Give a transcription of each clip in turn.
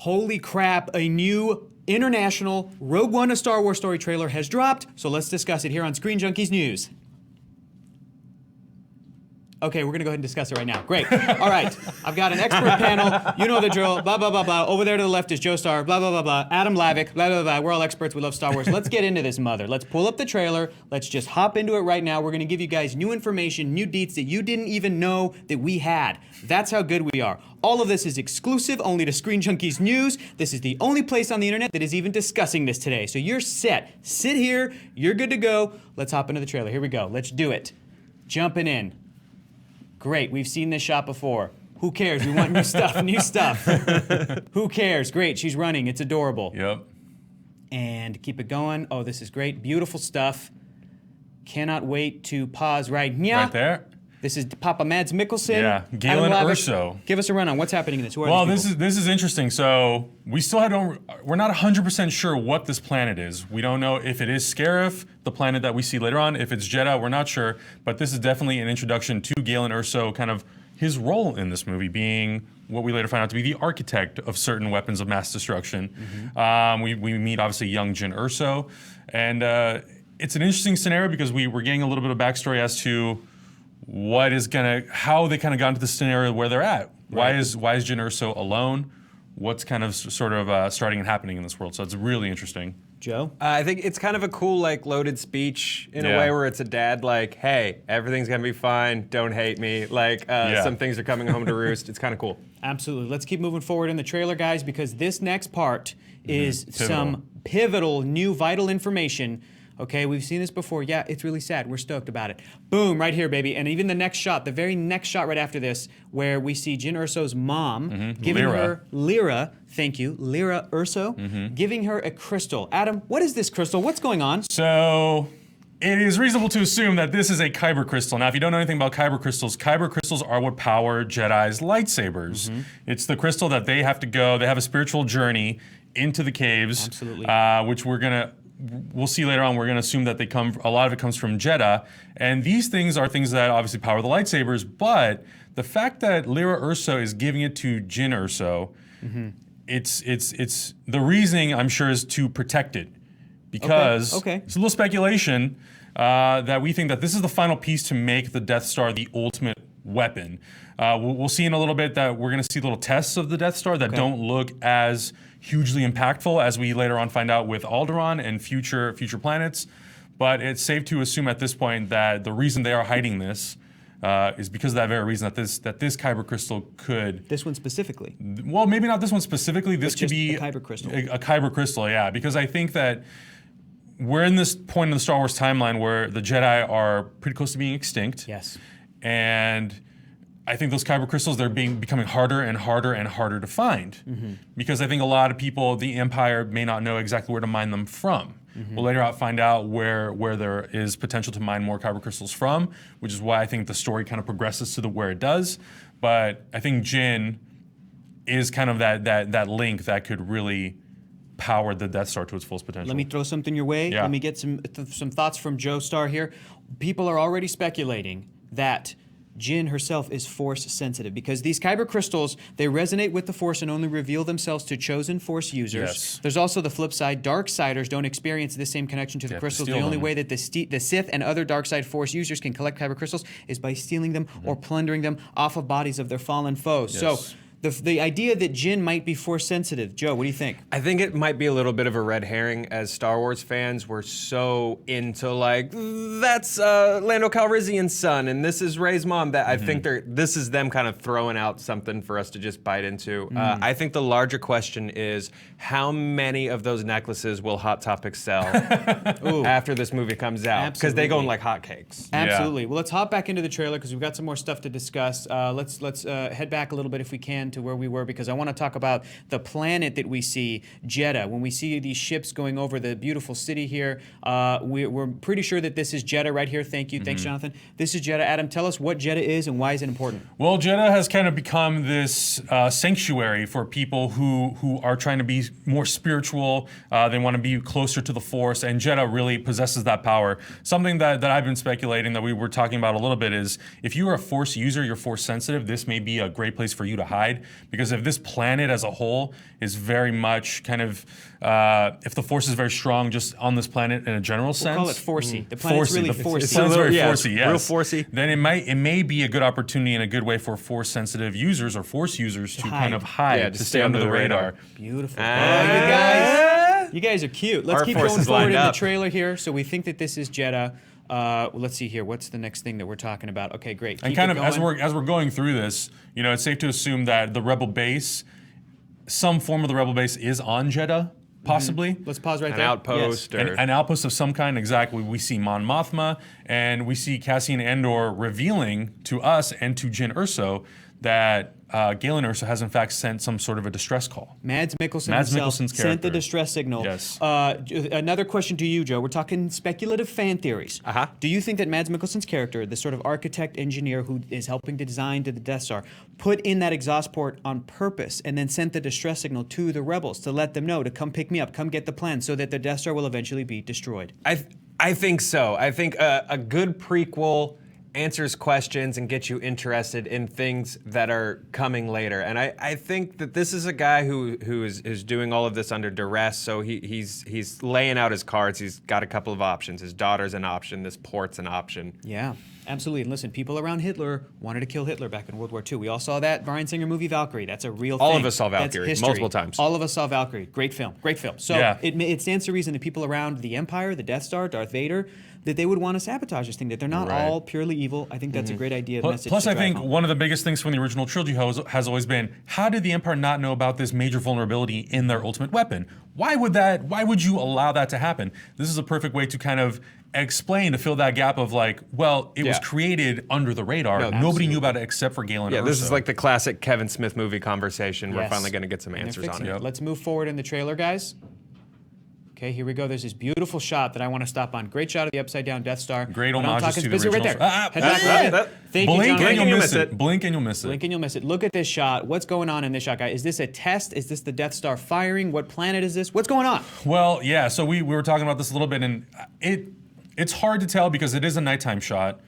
Holy crap, a new international Rogue One, a Star Wars story trailer has dropped, so let's discuss it here on Screen Junkies News. Okay, we're gonna go ahead and discuss it right now. Great. All right, I've got an expert panel. You know the drill. Blah, blah, blah, blah. Over there to the left is Joe Starr. Blah, blah, blah, blah. Adam Lavick. Blah, blah, blah. We're all experts. We love Star Wars. Let's get into this mother. Let's pull up the trailer. Let's just hop into it right now. We're gonna give you guys new information, new deets that you didn't even know that we had. That's how good we are. All of this is exclusive only to Screen Junkies News. This is the only place on the internet that is even discussing this today. So you're set. Sit here. You're good to go. Let's hop into the trailer. Here we go. Let's do it. Jumping in. Great, we've seen this shot before. Who cares? We want new stuff, new stuff. Who cares? Great, she's running, it's adorable. Yep. And keep it going. Oh, this is great, beautiful stuff. Cannot wait to pause right now. Right there. This is Papa Mads Mikkelsen. Yeah, Galen Urso. Give us a rundown. What's happening in this? Well, this is interesting. So we still we're not 100% sure what this planet is. We don't know if it is Scarif, the planet that we see later on. If it's JEDI, we're not sure. But this is definitely an introduction to Galen Urso, kind of his role in this movie being what we later find out to be the architect of certain weapons of mass destruction. Mm-hmm. We meet obviously young Jyn Urso, and it's an interesting scenario because we're getting a little bit of backstory as to how they kind of got into the scenario where they're at. Right. Why is Jyn Urso alone? What's kind of sort of starting and happening in this world? So it's really interesting. Joe? I think it's kind of a cool, like, loaded speech in a way where it's a dad, like, hey, everything's gonna be fine, don't hate me. Like, some things are coming home to roost. It's kind of cool. Absolutely. Let's keep moving forward in the trailer, guys, because this next part is some pivotal, new, vital information. Okay, we've seen this before. Yeah, it's really sad. We're stoked about it. Boom, right here, baby. And even the next shot, the very next shot right after this, where we see Jyn Urso's mom giving her Lyra, thank you, Lyra Urso, giving her a crystal. Adam, what is this crystal? What's going on? So, it is reasonable to assume that this is a kyber crystal. Now, if you don't know anything about kyber crystals are what power Jedi's lightsabers. It's the crystal that they have to go, they have a spiritual journey into the caves, which we'll see later on. We're going to assume that a lot of it comes from JEDI, and these things are things that obviously power the lightsabers. But the fact that Lyra Urso is giving it to Jyn Urso, it's the reasoning, I'm sure, is to protect it, because it's a little speculation that we think that this is the final piece to make the Death Star the ultimate weapon. We'll see in a little bit that we're going to see little tests of the Death Star that don't look as hugely impactful as we later on find out with Alderaan and future planets. But it's safe to assume at this point that the reason they are hiding this is because of that very reason, that this kyber crystal could... This one specifically? Well, maybe not this one specifically. This could be a kyber crystal. A kyber crystal, yeah. Because I think that we're in this point in the Star Wars timeline where the Jedi are pretty close to being extinct. Yes. And I think those kyber crystals, they're becoming harder and harder and harder to find. Because I think a lot of people, the Empire, may not know exactly where to mine them from. We'll later on find out where there is potential to mine more kyber crystals from, which is why I think the story kind of progresses to where it does. But I think Jyn is kind of that link that could really power the Death Star to its fullest potential. Let me throw something your way. Yeah. Let me get some thoughts from Joe Starr here. People are already speculating that Jyn herself is Force sensitive because these kyber crystals, they resonate with the Force and only reveal themselves to chosen Force users. Yes. There's also the flip side. Darksiders don't experience this same connection to the crystals. The only way that the Sith and other dark side Force users can collect kyber crystals is by stealing them or plundering them off of bodies of their fallen foes. Yes. So the idea that Jyn might be Force sensitive, Joe, what do you think? I think it might be a little bit of a red herring. As Star Wars fans, we're so into, like, that's Lando Calrissian's son and this is Rey's mom, that I think this is them kind of throwing out something for us to just bite into. I think the larger question is, how many of those necklaces will Hot Topic sell after this movie comes out? Because they go in like hotcakes. Absolutely. Well, let's hop back into the trailer because we've got some more stuff to discuss. Let's head back a little bit if we can to where we were, because I want to talk about the planet that we see, Jeddah. When we see these ships going over the beautiful city here, we're pretty sure that this is Jeddah right here. Thank you. Thanks, Jonathan. This is Jeddah. Adam, tell us what Jeddah is and why is it important? Well, Jeddah has kind of become this sanctuary for people who are trying to be more spiritual. They want to be closer to the Force, and Jeddah really possesses that power. Something that I've been speculating, that we were talking about a little bit, is if you are a Force user, you're Force sensitive, this may be a great place for you to hide. side, because if this planet as a whole is very much kind of, if the Force is very strong just on this planet in a general sense. We'll call it forcey. The planet's really forcey. The planet's very yeah, forcey, yes. real forcey. Then it may be a good opportunity and a good way for Force-sensitive users or Force users to kind of hide, Yeah, to stay under the radar. Beautiful. You guys are cute. Let's Our keep forces going forward in lined the up. trailer here. So we think that this is Jedha. Let's see here. What's the next thing that we're talking about? Okay, great. And Keep kind it of as going. we're going through this, you know, it's safe to assume that the Rebel base, some form of the Rebel base is on Jedha, possibly. Let's pause right An there. outpost Yes. or An outpost of some kind, exactly. We see Mon Mothma, and we see Cassian Andor revealing to us and to Jyn Erso that Galen Erso has in fact sent some sort of a distress call. Mads Mikkelsen Mads himself Mikkelsen's sent the character. distress signal. Yes. Another question to you, Joe. We're talking speculative fan theories. Uh-huh. Do you think that Mads Mikkelsen's character, the sort of architect engineer who is helping to design to the Death Star, put in that exhaust port on purpose and then sent the distress signal to the rebels to let them know to come pick me up, come get the plan, so that the Death Star will eventually be destroyed? I think so. I think a good prequel answers questions and gets you interested in things that are coming later. And I think that this is a guy who is doing all of this under duress. So he's laying out his cards. He's got a couple of options. His daughter's an option. This port's an option. Yeah, absolutely. And listen, people around Hitler wanted to kill Hitler back in World War II. We all saw that Bryan Singer movie Valkyrie. That's a real thing. All of us saw That's Valkyrie history. multiple times. All of us saw Valkyrie. Great film. Great film. So Yeah. it stands to reason that people around the Empire, the Death Star, Darth Vader, that they would want to sabotage this thing, that they're not Right. all purely evil. I think that's a great idea. Message Plus, to I drive think home. one of the biggest things from the original trilogy has always been, how did the Empire not know about this major vulnerability in their ultimate weapon? Why would you allow that to happen? This is a perfect way to kind of explain, to fill that gap of like, well, it was Yeah. created under the radar. No, Nobody knew about it except for Galen Yeah, this is Erso. like the classic Kevin Smith movie conversation. We're Yes. finally going to get some And they're answers fixing on it. Yep. Let's move forward in the trailer, guys. Okay, here we go. There's this beautiful shot that I want to stop on. Great shot of the upside down Death Star. Great But I'm homages talking to the specifically original. right there. Head back right there. Thank you, Blink John. and and you'll you'll miss miss it. it. Blink and you'll miss it. Blink and you'll miss it. Look at this shot. What's going on in this shot, guy? Is this a test? Is this the Death Star firing? What planet is this? What's going on? Well, yeah. So we were talking about this a little bit, and it's hard to tell because it is a nighttime shot.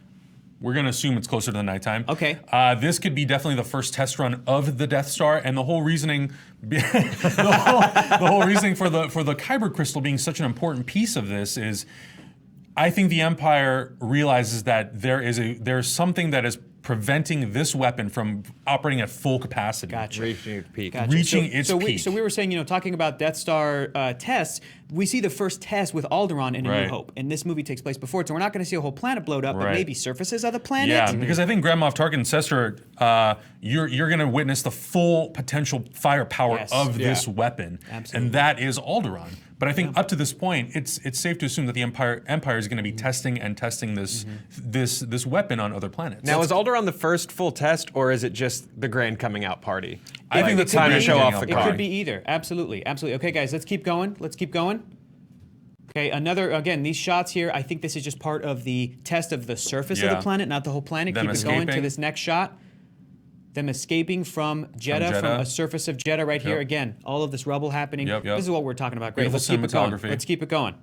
We're gonna assume it's closer to the nighttime. Okay. This could be definitely the first test run of the Death Star, and the whole reasoning, the whole reasoning for the Kyber crystal being such an important piece of this is, I think the Empire realizes that there's something that is preventing this weapon from operating at full capacity. Gotcha. Reaching its peak. Gotcha. Reaching its peak. So we were saying, talking about Death Star tests, we see the first test with Alderaan in A New Right. Hope, and this movie takes place before it, so we're not going to see a whole planet blowed up, but Right. maybe surfaces of the planet. Yeah, because I think Grand Moff Tarkin says to her, you're going to witness the full potential firepower Yes. of Yeah. this weapon, Absolutely. and that is Alderaan. But I think up to this point, it's safe to assume that the Empire is going to be testing this this weapon on other planets. Now, is Alderaan the first full test, or is it just the grand coming out party? I think that's time to show off the It car. could be either. Absolutely. Absolutely. Okay, guys, let's keep going. Okay, again, these shots here, I think this is just part of the test of the surface of Yeah. the planet, not the whole planet. Them Keep it going to escaping. this next shot. Them escaping from Jedha, from Jedha. a surface of Jedha right here. Yep. Again, all of this rubble happening. Yep. This is what we're talking about. Great. Beautiful Let's keep it going. cinematography. Let's keep it going.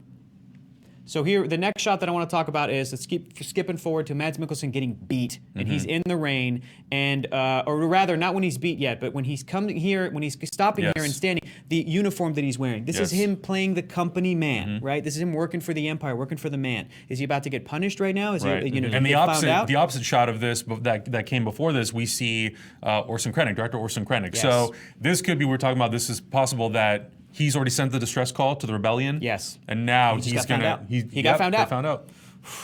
So here, the next shot that I want to talk about is, let's keep skipping forward to Mads Mikkelsen getting beat, and he's Mm-hmm. in the rain, and or rather, not when he's beat yet, but when he's coming here, when he's stopping here Yes. and standing, the uniform that he's wearing. This is Yes. him playing the company man, Mm-hmm. right? This is him working for the Empire, working for the man. Is he about to get punished right now? Is Right. he, And the get found out? opposite shot of this that came before this, we see Orson Krennic, Director Orson Krennic. Yes. So this could be, we're talking about, this is possible that he's already sent the distress call to the rebellion. Yes. And now He just he's got found gonna out. He got found they out. found out.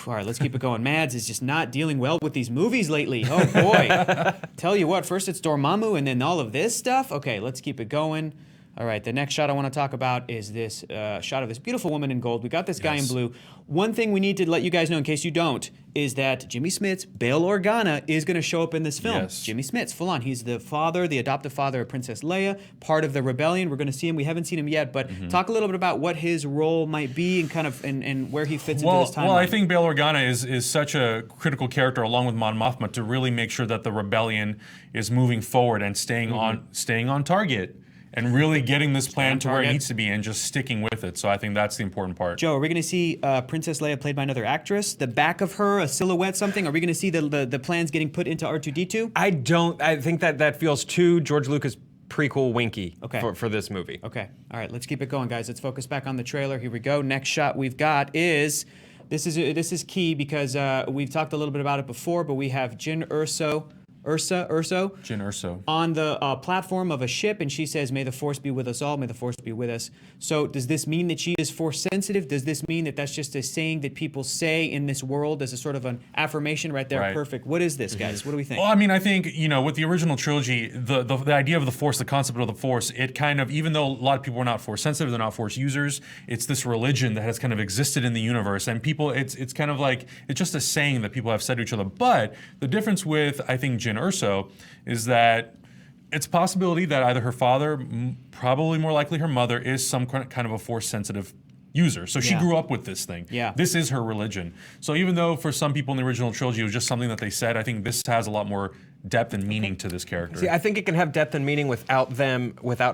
All right, let's keep it going. Mads is just not dealing well with these movies lately. Oh boy. Tell you what, first it's Dormammu and then all of this stuff. Okay, let's keep it going. All right, the next shot I want to talk about is this shot of this beautiful woman in gold. We got this guy in Yes. blue. One thing we need to let you guys know, in case you don't, is that Jimmy Smits, Bail Organa, is going to show up in this film. Yes. Jimmy Smits, full on. He's the father, the adoptive father of Princess Leia, part of the rebellion. We're going to see him. We haven't seen him yet, but talk a little bit about what his role might be and kind of and where he fits into this timeline. Well, I think Bail Organa is such a critical character, along with Mon Mothma, to really make sure that the rebellion is moving forward and staying on target. and really getting this plan to where it target. needs to be and just sticking with it. So I think that's the important part. Joe, are we going to see Princess Leia played by another actress? The back of her, a silhouette, something? Are we going to see the plans getting put into R2-D2? I think that feels too George Lucas prequel winky Okay. for this movie. Okay. All right. Let's keep it going, guys. Let's focus back on the trailer. Here we go. Next shot we've got is this is key because we've talked a little bit about it before, but we have Jyn Erso Jyn Erso. on the platform of a ship, and she says, "May the Force be with us all. May the Force be with us." So does this mean that she is Force sensitive? Does this mean that that's just a saying that people say in this world as a sort of an affirmation right there? Right. Perfect. What is this, guys? What do we think? Well, I mean, I think, with the original trilogy, the idea of the Force, the concept of the Force, it kind of, even though a lot of people are not Force sensitive, they're not Force users, it's this religion that has kind of existed in the universe, and people, it's kind of like, it's just a saying that people have said to each other. But the difference with, I think, Jyn Erso is that it's a possibility that either her father, probably more likely her mother, is some kind of a Force sensitive user. So she Yeah. grew up with this thing. Yeah. This is her religion. So even though for some people in the original trilogy it was just something that they said, I think this has a lot more depth and meaning to this character. See, I think it can have depth and meaning without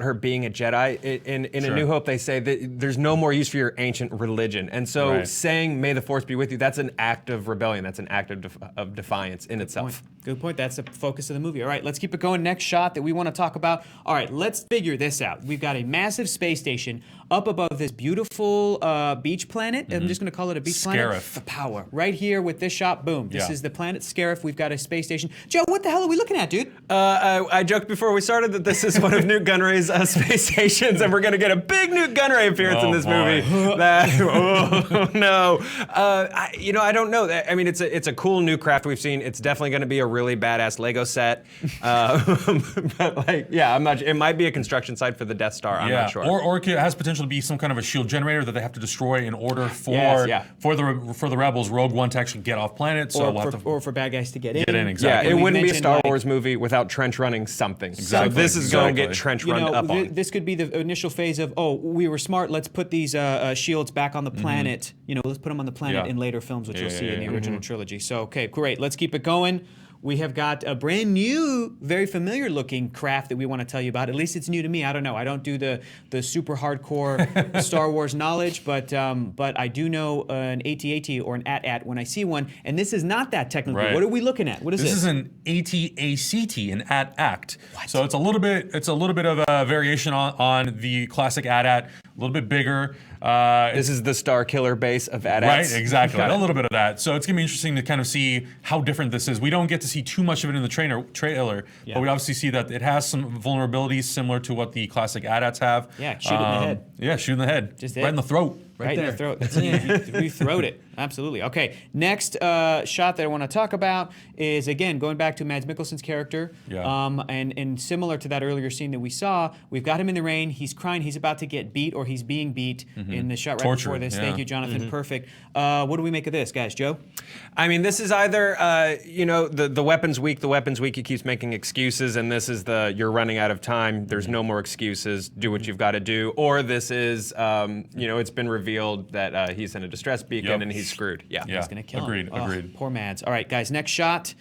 her being a Jedi. In Sure. A New Hope, they say that there's no more use for your ancient religion. And so Right. saying, "May the Force be with you," that's an act of rebellion. That's an act of defiance in itself. Good point. That's the focus of the movie. All right, let's keep it going. Next shot that we want to talk about. All right, let's figure this out. We've got a massive space station up above this beautiful beach planet. I'm just going to call it a beach planet. Scarif. The power. Right here with this shot, boom. This Yeah. is the planet Scarif. We've got a space station. Joe, what the hell are we looking at, dude? I joked before we started that this is one of Newt Gunray's space stations, and we're going to get a big Newt Gunray appearance in Oh, this boy. movie. Oh no! I don't know. I mean, it's a cool new craft we've seen. It's definitely going to be a really badass Lego set. But I'm not. It might be a construction site for the Death Star. I'm not sure. Or it has potential to be some kind of a shield generator that they have to destroy in order for Yes, yeah. for the rebels, Rogue One, to actually get off planet. So we'll have to or for bad guys to get in. get in Yeah, exactly. it we wouldn't be a mentioned, Star like- Wars movie without trench running something. Exactly, So this is going to exactly. get trench You run know, up on. this could be the initial phase of, we were smart, let's put these shields back on the planet. Let's put them on the planet Yeah. in later films, which you'll Yeah, see yeah, in the yeah. original trilogy. So, okay, great. Let's keep it going. We have got a brand new, very familiar looking craft that we want to tell you about. At least it's new to me. I don't know. I don't do the super hardcore Star Wars knowledge, but I do know an AT-AT or an AT-AT when I see one. And this is not that technical. Right. What are we looking at? What is This this? is an AT-ACT, an AT-ACT. So it's a little bit of a variation on the classic AT-AT, a little bit bigger. This is the Star Killer base of AT-ATs. Right, exactly. Got A it. little bit of that. So it's gonna be interesting to kind of see how different this is. We don't get to see too much of it in the trailer, Yeah. but we obviously see that it has some vulnerabilities similar to what the classic AT-ATs have. Yeah, shoot it in the head. Yeah, shoot in the head. Just right it. in the throat. Right there. in the throat. That's it. You throwed it. Absolutely. Okay. Next shot that I want to talk about is, again, going back to Mads Mikkelsen's character. Yeah. And similar to that earlier scene that we saw, we've got him in the rain. He's crying. He's about to get beat, or he's being beat in the shot right Tortured, before this. yeah. Thank you, Jonathan. Perfect. What do we make of this, guys? Joe? I mean, this is either, the weapon's weak, he keeps making excuses, and this is you're running out of time, there's no more excuses, do what you've got to do. Or this is, it's been revealed that he's in a distress beacon Yep. and he's screwed. Yeah. Yeah. He's going to kill Agreed, him. agreed. Poor Mads. All right, guys, next shot.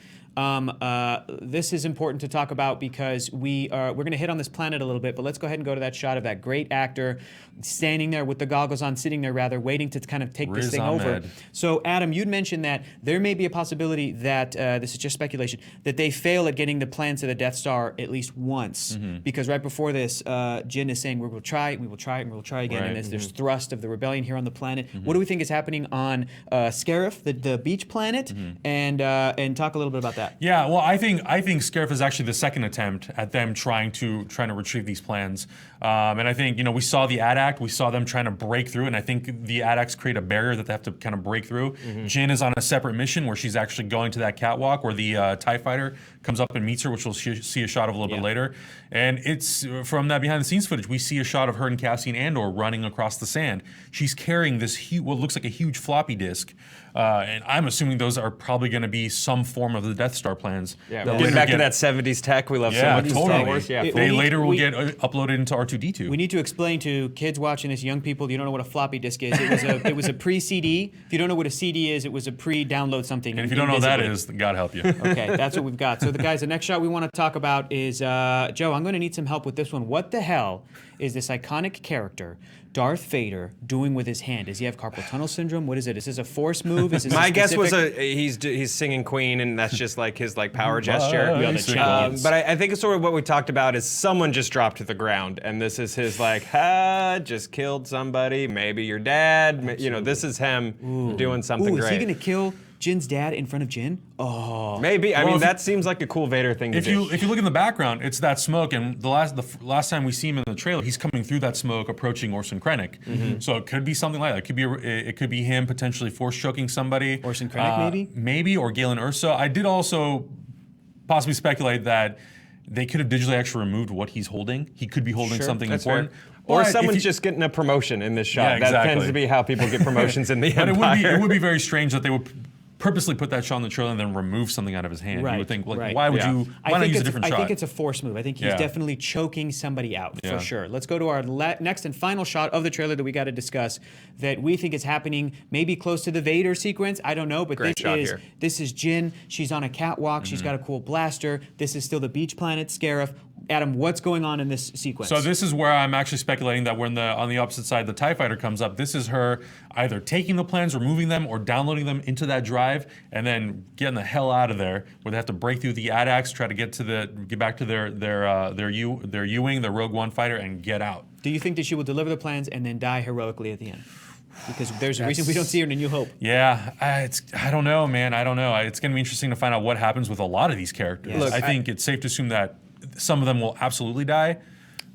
This is important to talk about because we're going to hit on this planet a little bit, but let's go ahead and go to that shot of that great actor standing there with the goggles on, sitting there rather, waiting to kind of take this Riz thing over. Ahmed. So, Adam, you'd mentioned that there may be a possibility that, this is just speculation, that they fail at getting the plans to the Death Star at least once. Because right before this, Jyn is saying, we will try, and we will try again. Right. And there's thrust of the rebellion here on the planet. What do we think is happening on Scarif, the beach planet? And talk a little bit about that. Yeah, well, I think Scarif is actually the second attempt at them trying to retrieve these plans, and I think we saw the AT-ACT, we saw them trying to break through, and I think the AT-ACTs create a barrier that they have to kind of break through. Jyn is on a separate mission where she's actually going to that catwalk where the TIE fighter comes up and meets her, which we'll see a shot of a little bit later. And it's from that behind the scenes footage, we see a shot of her and Cassian Andor running across the sand. She's carrying this what looks like a huge floppy disk. And I'm assuming those are probably going to be some form of the Death Star plans. Yeah, that getting later back to get- that 70s tech we love so Yeah, much in Star totally. Wars. Yeah, They We- later will we- get uploaded into R2D2. We need to explain to kids watching this, young people, you don't know what a floppy disk is. It was a pre-CD. If you don't know what a CD is, it was a pre-download something. and if you don't know what that invisibly. is, then God help you. Okay, that's what we've got. So the guys, the next shot we want to talk about is, Joe, I'm going to need some help with this one. What the hell is this iconic character, Darth Vader, doing with his hand? Does he have carpal tunnel syndrome? What is it? Is this a force move? Is this my a guess was specific- he's singing Queen, and that's just like his like power gesture. Yeah, the champions. But I think it's sort of what we talked about is someone just dropped to the ground, and this is his like, just killed somebody, maybe your dad. You know, this is him doing something Ooh, is great. he going to kill Jin's dad in front of Jin? Oh. Maybe. I Well, mean, if that seems like a cool Vader thing to If do. you look in the background, it's that smoke, and the last time we see him in the trailer, he's coming through that smoke, approaching Orson Krennic. Mm-hmm. So it could be something like that. It could be him potentially force choking somebody. Orson Krennic, maybe? or Galen Ursa. I did also possibly speculate that they could have digitally actually removed what he's holding. He could be holding Sure. something That's important. fair. Or But if someone's you- just getting a promotion in this shot. Yeah, That exactly. tends to be how people get promotions in the But Empire. it would be very strange that they would purposely put that shot in the trailer and then remove something out of his hand. Right, You would think, like, right. why would Yeah. you? Why not use a different I shot? think it's a force move. I think he's Yeah. definitely choking somebody out Yeah. for sure. Let's go to our next and final shot of the trailer that we got to discuss that we think is happening maybe close to the Vader sequence. I don't know, but Great shot here. this is Jin. She's on a catwalk. She's got a cool blaster. This is still the beach planet Scarif. Adam, what's going on in this sequence? So this is where I'm actually speculating that when on the opposite side the TIE fighter comes up, this is her either taking the plans, removing them, or downloading them into that drive, and then getting the hell out of there, where they have to break through the ADAX, try to get back to their U-wing, their Rogue One fighter, and get out. Do you think that she will deliver the plans and then die heroically at the end? Because there's a reason we don't see her in A New Hope. Yeah, I don't know, man. I don't know. It's going to be interesting to find out what happens with a lot of these characters. Yes. Look, I think it's safe to assume that some of them will absolutely die.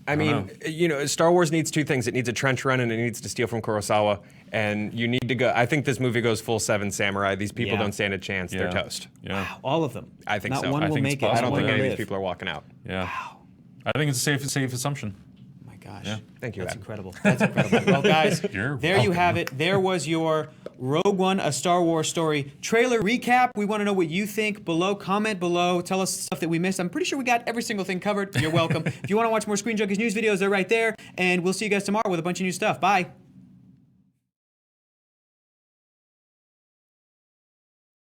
I mean, you know, Star Wars needs two things. It needs a trench run and it needs to steal from Kurosawa. And you need to go. I think this movie goes full Seven Samurai. These people Yeah. don't stand a chance. They're Yeah. toast. Yeah. All of them. I think Not so. one I will think it's make it. possible. I don't One think will any of live. these people are walking out. Yeah. I think it's a safe assumption. Oh my gosh. Yeah. Thank you, That's Adam. incredible. That's incredible. Well, guys, You're there you welcome. have it. There was your Rogue One, A Star Wars Story trailer recap. We want to know what you think below. Comment below. Tell us stuff that we missed. I'm pretty sure we got every single thing covered. You're welcome. If you want to watch more Screen Junkies news videos, they're right there. And we'll see you guys tomorrow with a bunch of new stuff. Bye.